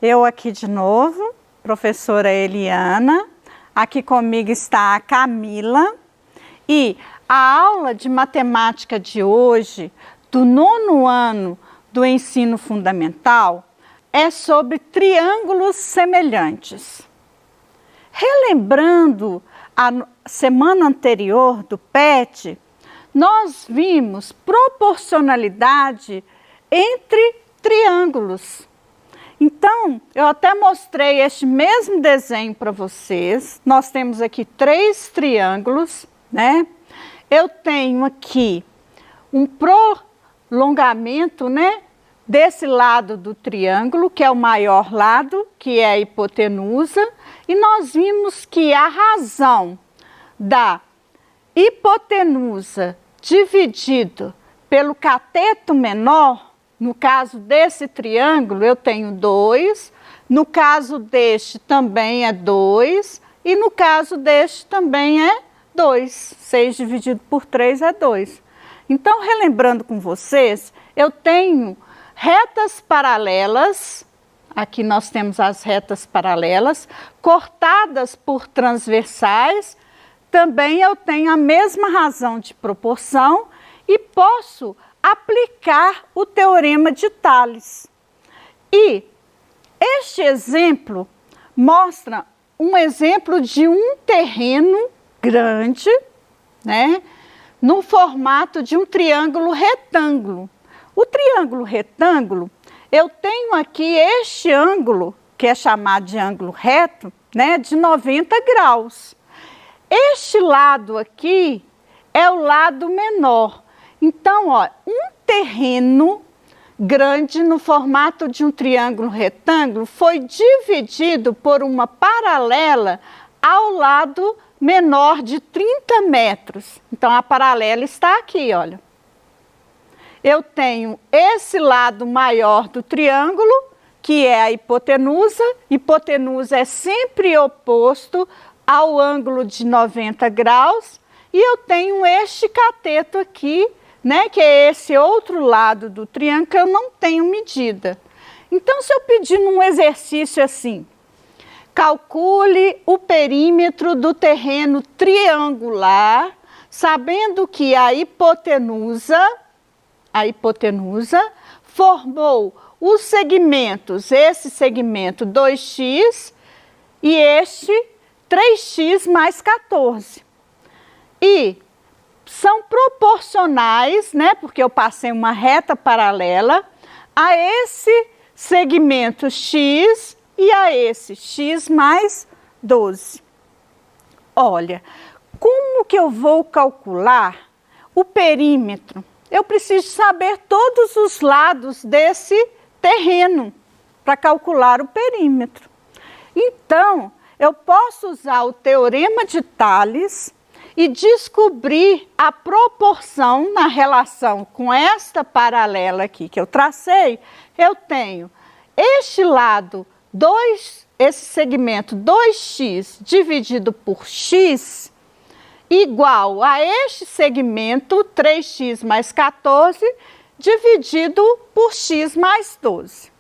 Eu aqui de novo, professora Eliana, aqui comigo está a Camila e a aula de matemática de hoje, do 9º ano do ensino fundamental, é sobre triângulos semelhantes. Relembrando a semana anterior do PET, nós vimos proporcionalidade entre triângulos. Então, eu até mostrei este mesmo desenho para vocês. Nós temos aqui 3 triângulos, né? Eu tenho aqui um prolongamento, né, desse lado do triângulo, que é o maior lado, que é a hipotenusa, e nós vimos que a razão da hipotenusa dividido pelo cateto menor, no caso desse triângulo, eu tenho 2, no caso deste também é 2, e no caso deste também é 2. 6 dividido por 3 é 2. Então, relembrando com vocês, eu tenho retas paralelas, aqui nós temos as retas paralelas, cortadas por transversais, também eu tenho a mesma razão de proporção e posso aplicar o teorema de Tales. E este exemplo mostra um exemplo de um terreno grande, né, no formato de um triângulo retângulo. O triângulo retângulo, eu tenho aqui este ângulo, que é chamado de ângulo reto, né, de 90 graus. Este lado aqui é o lado menor. Então, ó, um terreno grande no formato de um triângulo retângulo foi dividido por uma paralela ao lado menor de 30 metros. Então, a paralela está aqui, olha. Eu tenho esse lado maior do triângulo, que é a hipotenusa. Hipotenusa é sempre oposto ao ângulo de 90 graus. E eu tenho este cateto aqui, né, que é esse outro lado do triângulo que eu não tenho medida. Então, se eu pedir num exercício assim, calcule o perímetro do terreno triangular, sabendo que a hipotenusa formou os segmentos, esse segmento 2x e este 3x mais 14. E são proporcionais, né, porque eu passei uma reta paralela a esse segmento x e a esse x mais 12. Olha, como que eu vou calcular o perímetro? Eu preciso saber todos os lados desse terreno para calcular o perímetro. Então, eu posso usar o teorema de Tales e descobrir a proporção na relação com esta paralela aqui que eu tracei. Eu tenho este lado, esse segmento 2x dividido por x, igual a este segmento 3x mais 14 dividido por x mais 12.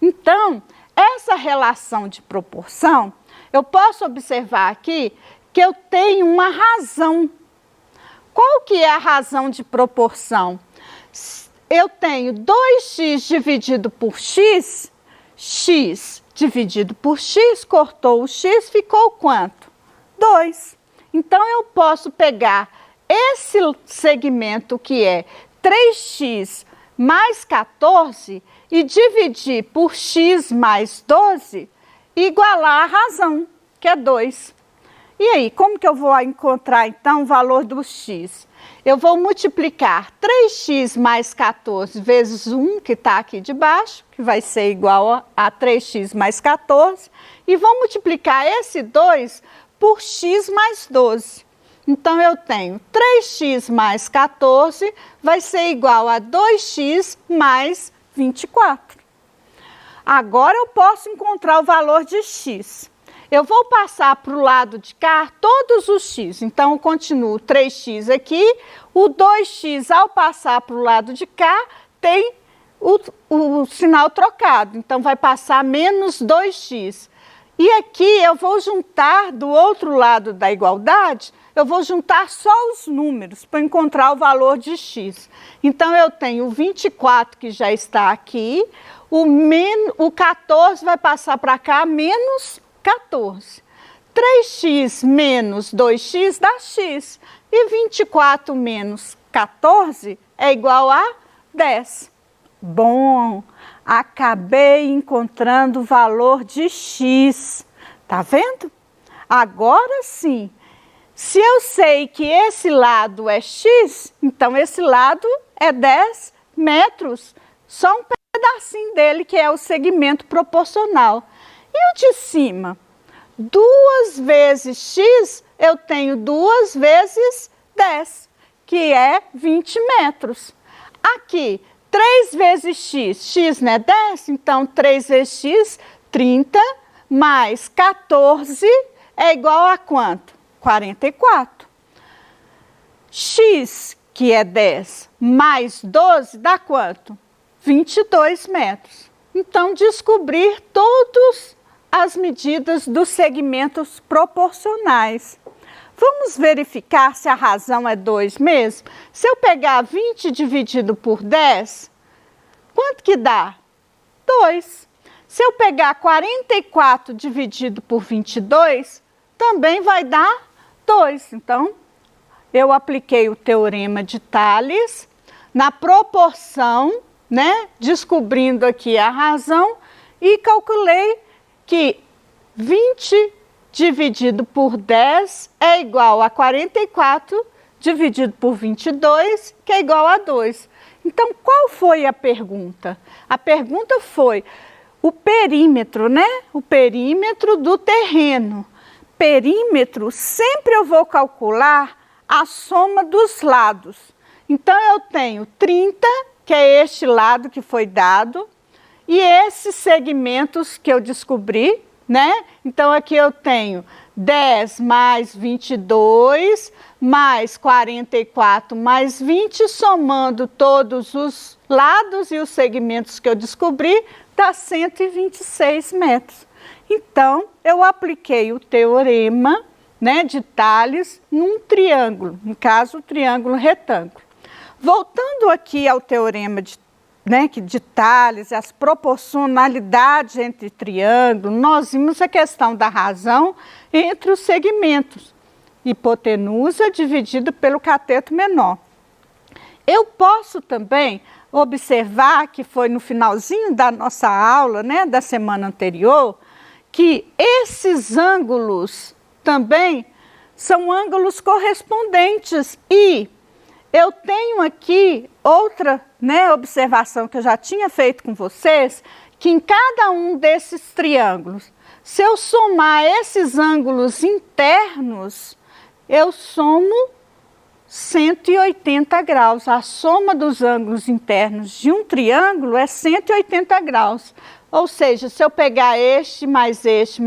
Então, essa relação de proporção, eu posso observar aqui que eu tenho uma razão. Qual que é a razão de proporção? Eu tenho 2x dividido por x, x dividido por x, cortou o x, ficou quanto? 2. Então, eu posso pegar esse segmento que é 3x mais 14 e dividir por x mais 12 e igualar a razão, que é 2. E aí, como que eu vou encontrar, então, o valor do x? Eu vou multiplicar 3x mais 14 vezes 1, que está aqui de baixo, que vai ser igual a 3x mais 14, e vou multiplicar esse 2 por x mais 12. Então, eu tenho 3x mais 14 vai ser igual a 2x mais 24. Agora, eu posso encontrar o valor de x. Eu vou passar para o lado de cá todos os x. Então, eu continuo 3x aqui. O 2x, ao passar para o lado de cá, tem o sinal trocado. Então, vai passar menos 2x. E aqui eu vou juntar do outro lado da igualdade, eu vou juntar só os números para encontrar o valor de x. Então, eu tenho o 24 que já está aqui, o 14 vai passar para cá, menos 14. 3x menos 2x dá x. E 24 menos 14 é igual a 10. Bom, acabei encontrando o valor de x. Tá vendo? Agora sim. Se eu sei que esse lado é x, então esse lado é 10 metros. Só um pedacinho dele que é o segmento proporcional. E o de cima? 2 vezes x, eu tenho 2 vezes 10, que é 20 metros. Aqui, 3 vezes x, x não é 10, então 3 vezes x, 30, mais 14 é igual a quanto? 44. X, que é 10, mais 12 dá quanto? 22 metros. Então, descobrir todas as medidas dos segmentos proporcionais. Vamos verificar se a razão é 2 mesmo? Se eu pegar 20 dividido por 10, quanto que dá? 2. Se eu pegar 44 dividido por 22, também vai dar 2. Então, eu apliquei o teorema de Tales na proporção, né? Descobrindo aqui a razão e calculei que 20 dividido por 10 é igual a 44 dividido por 22, que é igual a 2. Então, qual foi a pergunta? A pergunta foi o perímetro, né? O perímetro do terreno. Perímetro, sempre eu vou calcular a soma dos lados. Então, eu tenho 30, que é este lado que foi dado, e esses segmentos que eu descobri, né? Então, aqui eu tenho 10 mais 22, mais 44 mais 20, somando todos os lados e os segmentos que eu descobri, dá 126 metros. Então, eu apliquei o teorema, né, de Tales num triângulo, no caso, o triângulo retângulo. Voltando aqui ao teorema de Tales, as proporcionalidades entre triângulos, nós vimos a questão da razão entre os segmentos. Hipotenusa dividida pelo cateto menor. Eu posso também observar, que foi no finalzinho da nossa aula, né, da semana anterior, que esses ângulos também são ângulos correspondentes e eu tenho aqui outra, né, observação que eu já tinha feito com vocês, que em cada um desses triângulos, se eu somar esses ângulos internos, eu somo 180 graus. A soma dos ângulos internos de um triângulo é 180 graus. Ou seja, se eu pegar este, mais este,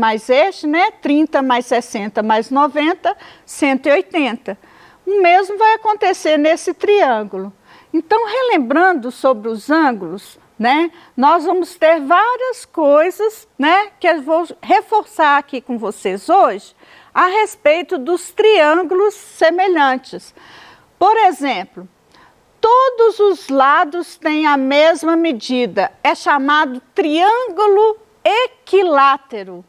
né, 30 mais 60 mais 90, 180. O mesmo vai acontecer nesse triângulo. Então, relembrando sobre os ângulos, né, nós vamos ter várias coisas, né, que eu vou reforçar aqui com vocês hoje a respeito dos triângulos semelhantes. Por exemplo, todos os lados têm a mesma medida, é chamado triângulo equilátero.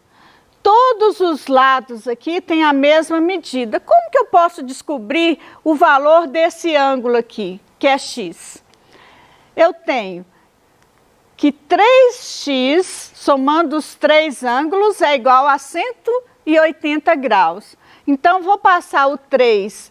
Todos os lados aqui têm a mesma medida. Como que eu posso descobrir o valor desse ângulo aqui, que é x? Eu tenho que 3x, somando os três ângulos, é igual a 180 graus. Então, vou passar o 3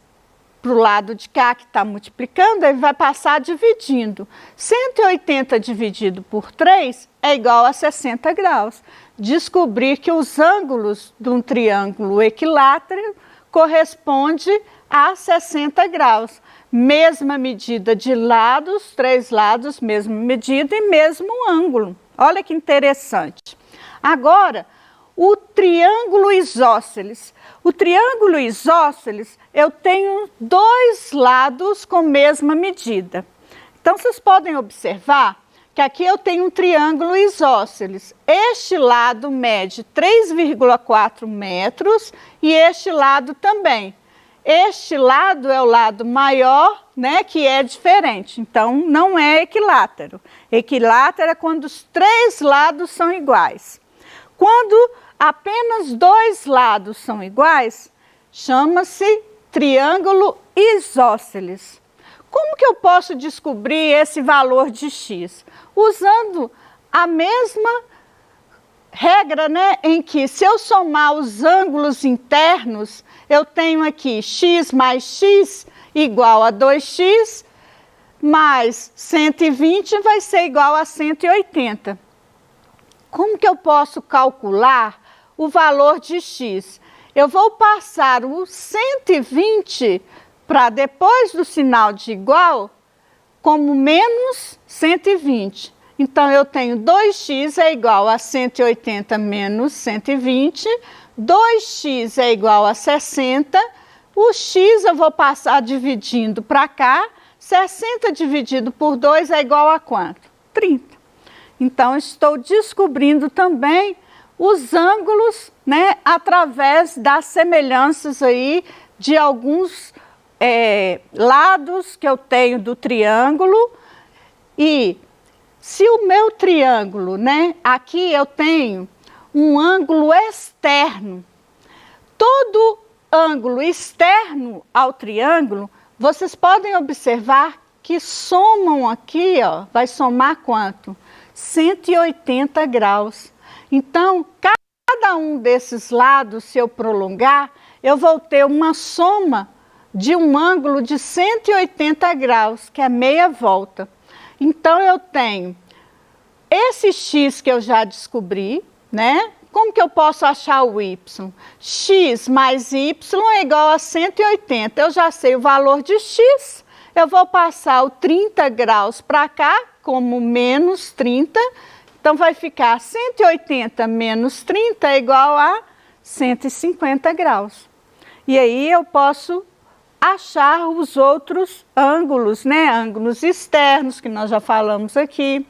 para o lado de cá, que está multiplicando, ele vai passar dividindo. 180 dividido por 3 é igual a 60 graus. Descobrir que os ângulos de um triângulo equilátero corresponde a 60 graus. Mesma medida de lados, três lados, mesma medida e mesmo ângulo. Olha que interessante. Agora, o triângulo isósceles. O triângulo isósceles, eu tenho dois lados com mesma medida. Então, vocês podem observar que que aqui eu tenho um triângulo isósceles. Este lado mede 3,4 metros e este lado também. Este lado é o lado maior, né, que é diferente. Então, não é equilátero. Equilátero é quando os três lados são iguais. Quando apenas dois lados são iguais, chama-se triângulo isósceles. Como que eu posso descobrir esse valor de x? Usando a mesma regra, né, em que se eu somar os ângulos internos, eu tenho aqui x mais x igual a 2x, mais 120 vai ser igual a 180. Como que eu posso calcular o valor de x? Eu vou passar o 120 para depois do sinal de igual como menos 120. Então, eu tenho 2x é igual a 180 menos 120, 2x é igual a 60, o x eu vou passar dividindo para cá, 60 dividido por 2 é igual a quanto? 30. Então, estou descobrindo também os ângulos, né, através das semelhanças aí de alguns lados que eu tenho do triângulo. E se o meu triângulo, né, aqui eu tenho um ângulo externo, todo ângulo externo ao triângulo, vocês podem observar que somam aqui, ó, vai somar quanto? 180 graus. Então, cada um desses lados, se eu prolongar, eu vou ter uma soma de um ângulo de 180 graus, que é meia volta. Então, eu tenho esse x que eu já descobri, né? Como que eu posso achar o y? X mais y é igual a 180. Eu já sei o valor de x, eu vou passar o 30 graus para cá, como menos 30. Então, vai ficar 180 menos 30 é igual a 150 graus. E aí, eu posso achar os outros ângulos, né? Ângulos externos, que nós já falamos aqui.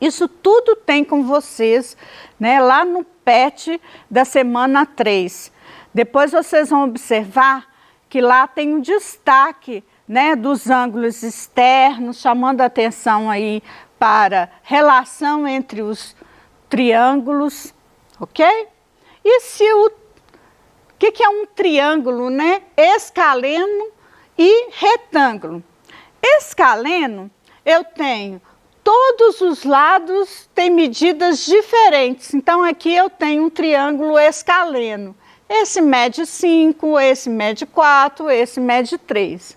Isso tudo tem com vocês, né? Lá no PET da semana 3. Depois vocês vão observar que lá tem um destaque, né, dos ângulos externos, chamando a atenção aí para relação entre os triângulos, ok? E se o que é um triângulo, né? Escaleno e retângulo. Escaleno, eu tenho todos os lados têm medidas diferentes. Então, aqui eu tenho um triângulo escaleno. Esse mede 5, esse mede 4, esse mede 3.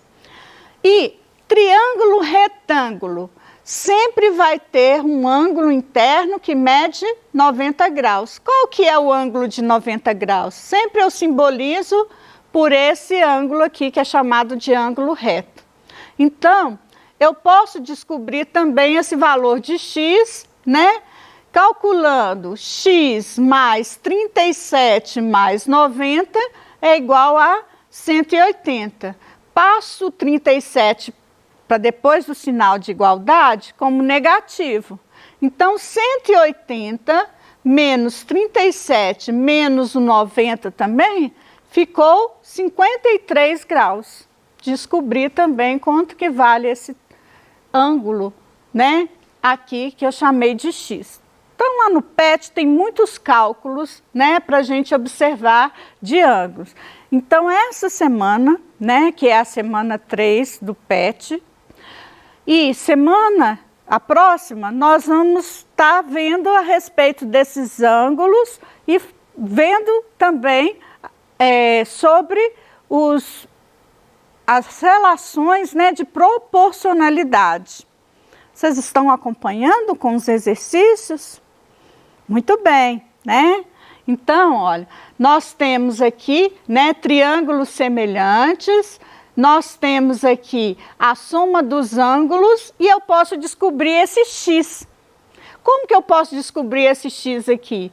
E triângulo retângulo sempre vai ter um ângulo interno que mede 90 graus. Qual que é o ângulo de 90 graus? Sempre eu simbolizo por esse ângulo aqui, que é chamado de ângulo reto. Então, eu posso descobrir também esse valor de x, né? Calculando x mais 37 mais 90 é igual a 180. Passo 37 para depois do sinal de igualdade como negativo. Então, 180 menos 37 menos o 90 também ficou 53 graus. Descobri também quanto que vale esse ângulo, né, aqui que eu chamei de x. Então, lá no PET tem muitos cálculos, né, para a gente observar de ângulos. Então, essa semana, né, que é a semana 3 do PET, e a próxima, nós vamos estar vendo a respeito desses ângulos e vendo também sobre as relações, né, de proporcionalidade. Vocês estão acompanhando com os exercícios? Muito bem, né? Então, olha, nós temos aqui, né, triângulos semelhantes, nós temos aqui a soma dos ângulos e eu posso descobrir esse x. Como que eu posso descobrir esse x aqui?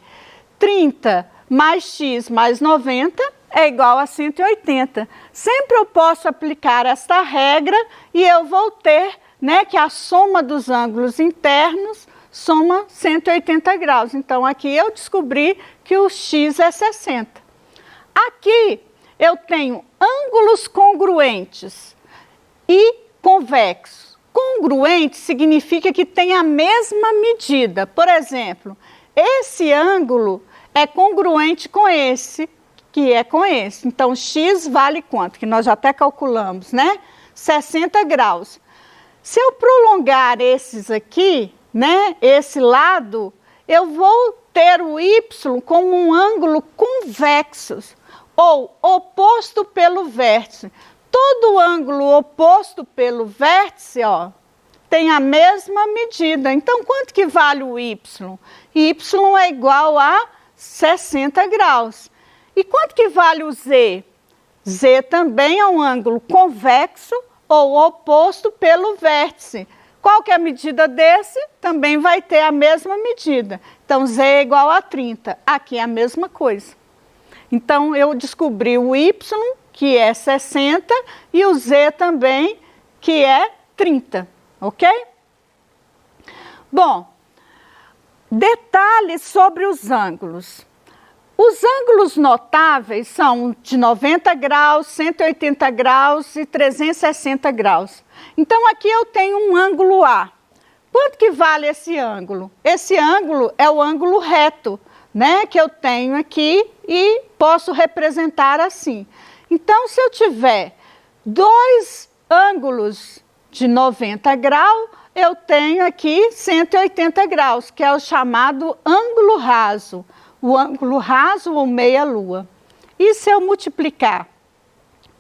30 mais x mais 90 é igual a 180. Sempre eu posso aplicar esta regra e eu vou ter né, que a soma dos ângulos internos soma 180 graus. Então, aqui eu descobri que o x é 60. Aqui eu tenho ângulos congruentes e convexos. Congruente significa que tem a mesma medida. Por exemplo, esse ângulo é congruente com esse, que é com esse. Então, x vale quanto? Que nós já até calculamos, né? 60 graus. Se eu prolongar esses aqui, né, esse lado, eu vou ter o y como um ângulo convexo, ou oposto pelo vértice. Todo ângulo oposto pelo vértice, ó, tem a mesma medida. Então, quanto que vale o y? Y é igual a 60 graus. E quanto que vale o z? Z também é um ângulo convexo ou oposto pelo vértice. Qual que é a medida desse? Também vai ter a mesma medida. Então, z é igual a 30. Aqui é a mesma coisa. Então, eu descobri o y, que é 60, e o z também, que é 30. Ok? Bom, detalhes sobre os ângulos. Os ângulos notáveis são de 90 graus, 180 graus e 360 graus. Então, aqui eu tenho um ângulo A. Quanto que vale esse ângulo? Esse ângulo é o ângulo reto, né, que eu tenho aqui e posso representar assim. Então, se eu tiver dois ângulos de 90 graus, eu tenho aqui 180 graus, que é o chamado ângulo raso. O ângulo raso ou meia-lua. E se eu multiplicar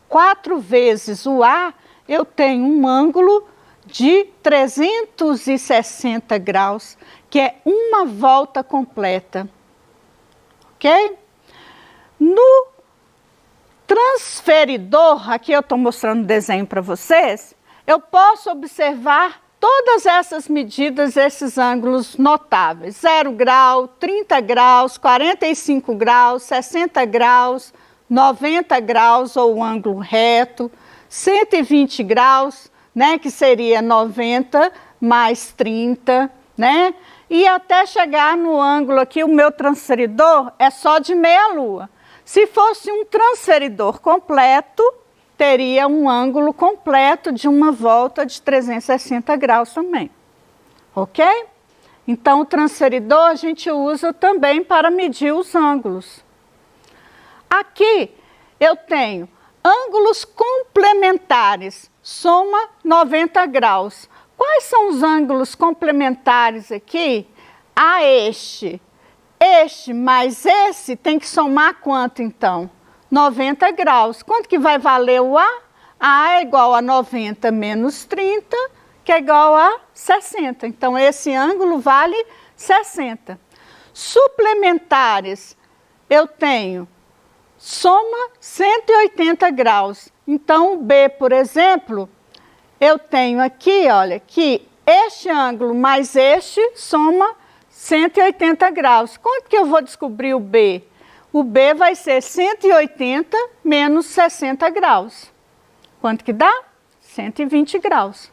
4 vezes o A, eu tenho um ângulo de 360 graus, que é uma volta completa. Ok? No transferidor, aqui eu estou mostrando o desenho para vocês, eu posso observar todas essas medidas, esses ângulos notáveis. 0 grau, 30 graus, 45 graus, 60 graus, 90 graus ou ângulo reto, 120 graus, né, que seria 90 mais 30, né? E até chegar no ângulo aqui, o meu transferidor é só de meia-lua. Se fosse um transferidor completo, teria um ângulo completo de uma volta de 360 graus também. Ok? Então, o transferidor a gente usa também para medir os ângulos. Aqui eu tenho ângulos complementares, soma 90 graus. Quais são os ângulos complementares aqui? A este. Este mais esse tem que somar quanto então? 90 graus. Quanto que vai valer o A? A é igual a 90 menos 30, que é igual a 60. Então, esse ângulo vale 60. Suplementares, eu tenho soma 180 graus. Então, o B, por exemplo, eu tenho aqui, olha, que este ângulo mais este soma 180 graus. Quanto que eu vou descobrir o B? O B vai ser 180 menos 60 graus. Quanto que dá? 120 graus.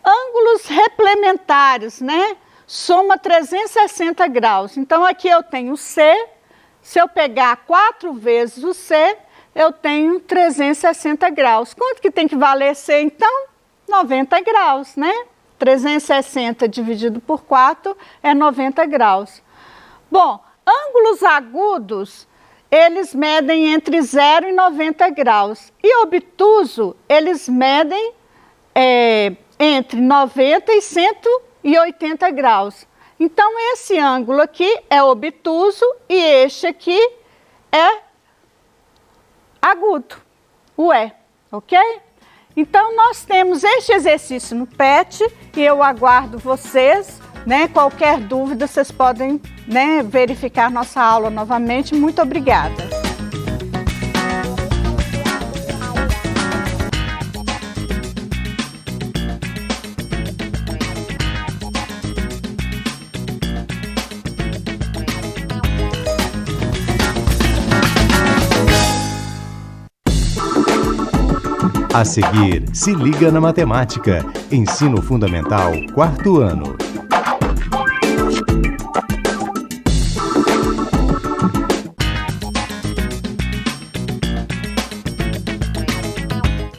Ângulos replementares, né? Soma 360 graus. Então, aqui eu tenho C. Se eu pegar 4 vezes o C, eu tenho 360 graus. Quanto que tem que valer C, então? 90 graus, né? 360 dividido por 4 é 90 graus. Bom, ângulos agudos, eles medem entre 0 e 90 graus. E obtuso, eles medem entre 90 e 180 graus. Então, esse ângulo aqui é obtuso e este aqui é agudo, o E, ok? Então, nós temos este exercício no PET e eu aguardo vocês, né? Qualquer dúvida, vocês podem, né, verificar nossa aula novamente. Muito obrigada. A seguir, se liga na matemática. Ensino Fundamental, 4º ano.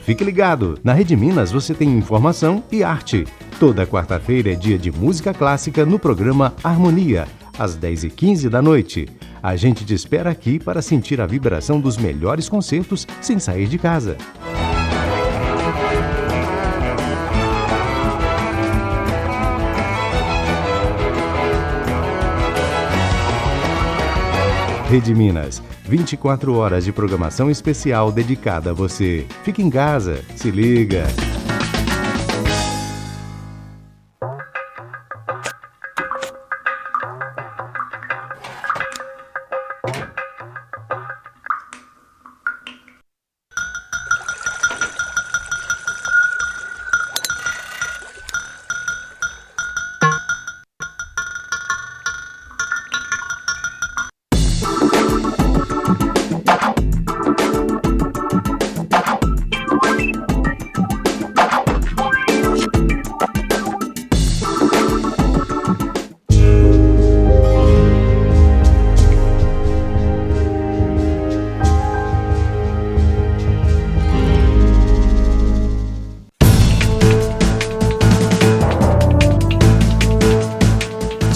Fique ligado, na Rede Minas você tem informação e arte. Toda quarta-feira é dia de música clássica no programa Harmonia, às 10h15 da noite. A gente te espera aqui para sentir a vibração dos melhores concertos sem sair de casa. Rede Minas, 24 horas de programação especial dedicada a você. Fique em casa, se liga!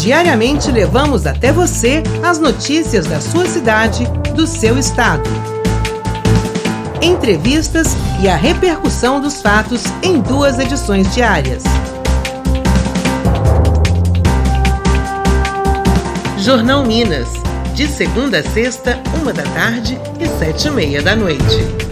Diariamente levamos até você as notícias da sua cidade, do seu estado. Entrevistas e a repercussão dos fatos em 2 edições diárias. Jornal Minas, de segunda a sexta, 1 da tarde e 7h30 da noite.